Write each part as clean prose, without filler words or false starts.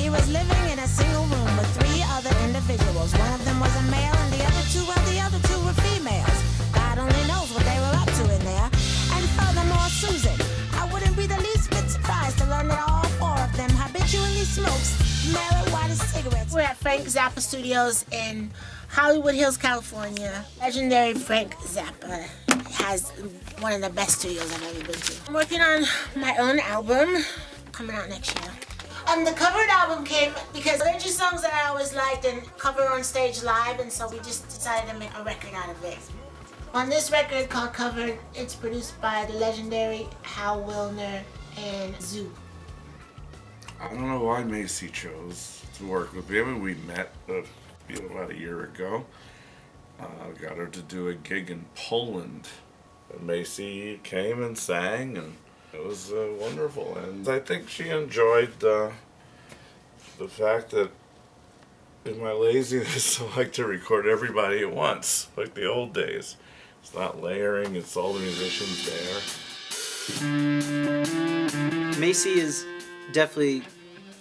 She was living in a single room with 3 other individuals. One of them was a male and the other two were females. God only knows what they were up to in there. And furthermore, Susan, I wouldn't be the least bit surprised to learn that all 4 of them habitually smokes marijuana cigarettes. We're at Frank Zappa Studios in Hollywood Hills, California. Legendary Frank Zappa has one of the best studios I've ever been to. I'm working on my own album, coming out next year. The covered album came because they're just songs that I always liked and cover on stage live, and so we just decided to make a record out of it. On this record called Covered, it's produced by the legendary Hal Wilner and Zoo. I don't know why Macy chose to work with me. I mean, we met about a year ago. Got her to do a gig in Poland. And Macy came and sang, and it was wonderful. And I think she enjoyed the fact that in my laziness I like to record everybody at once, like the old days. It's not layering, it's all the musicians there. Macy is definitely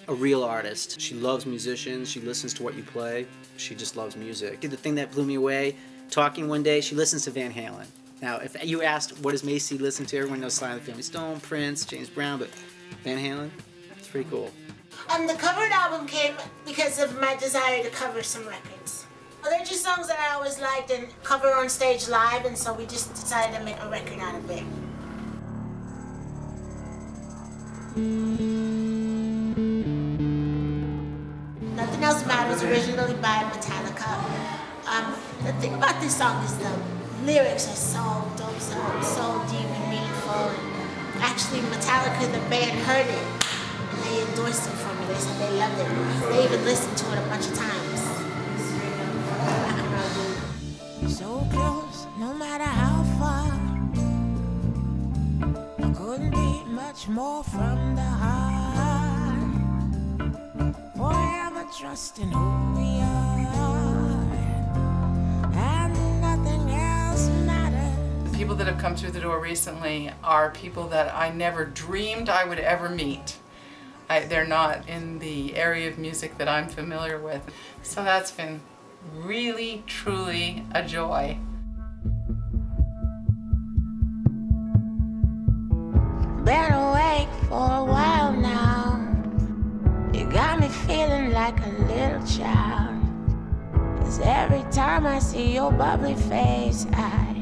a real artist. She loves musicians, she listens to what you play, she just loves music. The thing that blew me away, talking one day, she listens to Van Halen. Now, if you asked what does Macy listen to, everyone knows Silent Family Stone, Prince, James Brown, but Van Halen, it's pretty cool. The covered album came because of my desire to cover some records. They're just songs that I always liked and cover on stage live, and so we just decided to make a record out of it. Nothing Else Matters, originally by Metallica. The thing about this song is the lyrics are so dope, so deep and meaningful. Actually, Metallica, the band, heard it, and they endorsed it for me. They said they loved it. They even listened to it a bunch of times. So close, no matter how far. I couldn't be much more from the heart. Forever trusting who we are, and nothing else matters. The people that have come through the door recently are people that I never dreamed I would ever meet. They're not in the area of music that I'm familiar with. So that's been really, truly a joy. Been awake for a while now. You got me feeling like a little child. 'Cause every time I see your bubbly face, I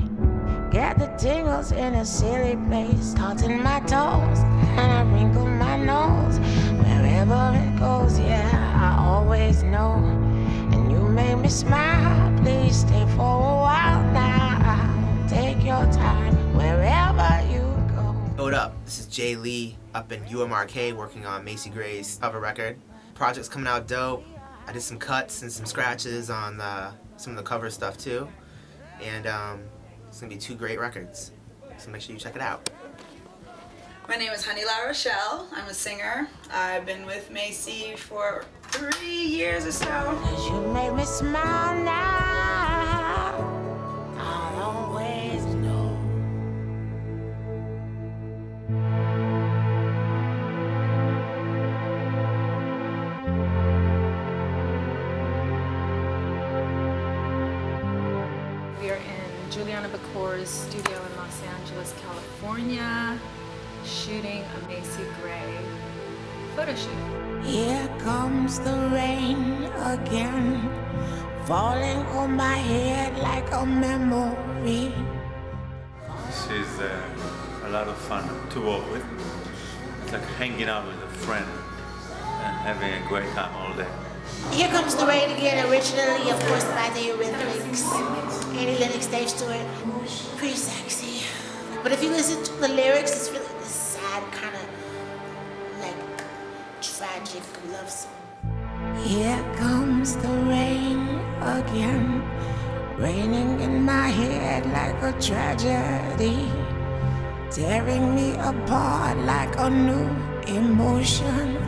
get the tingles in a silly place. Counting my toes and I wrinkle my nose. Wherever it goes, yeah, I always know. And you make me smile, please stay for a while now. Take your time wherever you go. What up? This is Jay Lee up in UMRK working on Macy Gray's cover record. Project's coming out dope. I did some cuts and some scratches on some of the cover stuff too. And it's gonna be 2 great records. So make sure you check it out. My name is Honey La Rochelle. I'm a singer. I've been with Macy for 3 years or so. 'Cause you make me smile now. I'll always know. We are in Juliana Bacor's studio in Los Angeles, California, shooting a Macy Gray photo shoot. Here comes the rain again, falling on my head like a memory. She's a lot of fun to work with. It's like hanging out with a friend and having a great time all day. Here Comes the Rain again, originally, of course, by the Eurythmics. Annie Lennox, Dave Stewart. Pretty sexy. But if you listen to the lyrics, it's really this sad, kind of like tragic love song. Here comes the rain again, raining in my head like a tragedy, tearing me apart like a new emotion.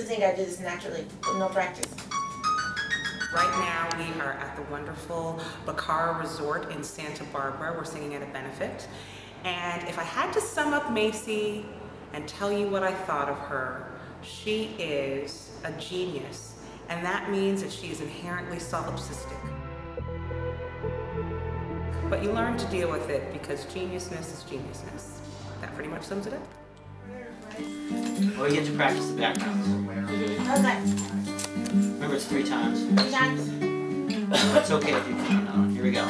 think I did this naturally, with no practice. Right now we are at the wonderful Bacara Resort in Santa Barbara. We're singing at a benefit. And if I had to sum up Macy and tell you what I thought of her, she is a genius. And that means that she is inherently solipsistic. But you learn to deal with it because geniusness is geniusness. That pretty much sums it up. Well, you get to practice the backgrounds. How's that? Remember, it's 3 times. 3 times. It's okay if you count on. Here we go.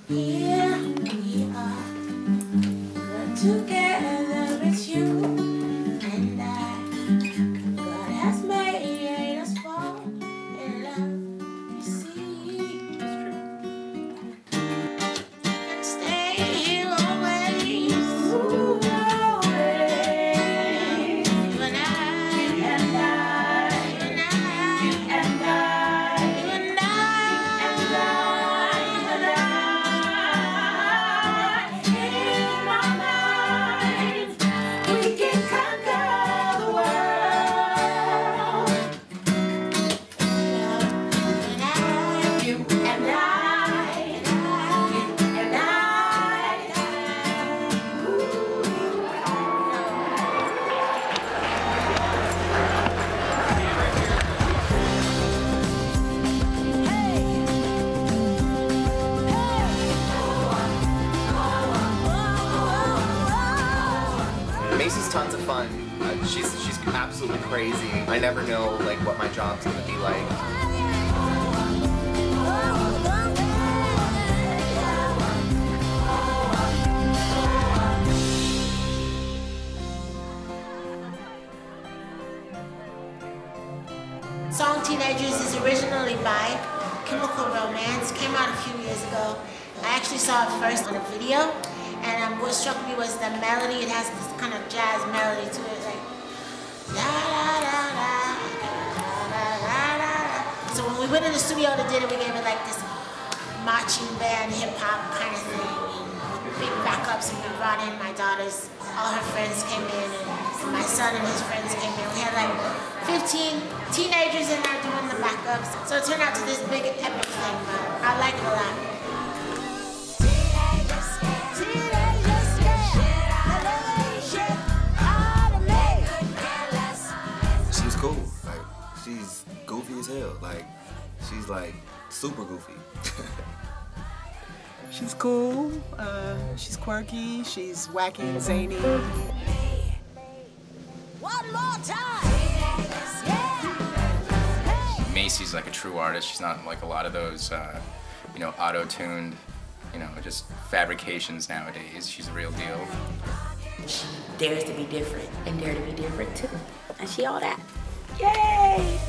Here we are, good together, it's you and I. God has made us fall in love, you see. That's true. Stay here always, always. You and I, you and I, you and I, you and I, you and I, you and I. In my mind, we can conquer the world. You and I, you and I. Macy's tons of fun. She's absolutely crazy. I never know like what my job's gonna be like. Song Teenagers is originally by Chemical Romance, came out a few years ago. I actually saw it first on a video, and what struck me was the melody. It has this kind of jazz melody to it, like da da da da da da da. So when we went in the studio to do it, we gave it like this marching band, hip hop kind of thing, and big backups. And we brought in my daughters, all her friends came in, and my son and his friends came in. We had like 15 teenagers in there doing the backups. So it turned out to this big epic thing, but I like it a lot. She's cool. Like, she's goofy as hell. Like, she's like super goofy. She's cool, she's quirky, she's wacky and zany. One more time! Macy's like a true artist. She's not like a lot of those, you know, auto-tuned, you know, just fabrications nowadays. She's a real deal. She dares to be different and dare to be different too. And she all that. Yay!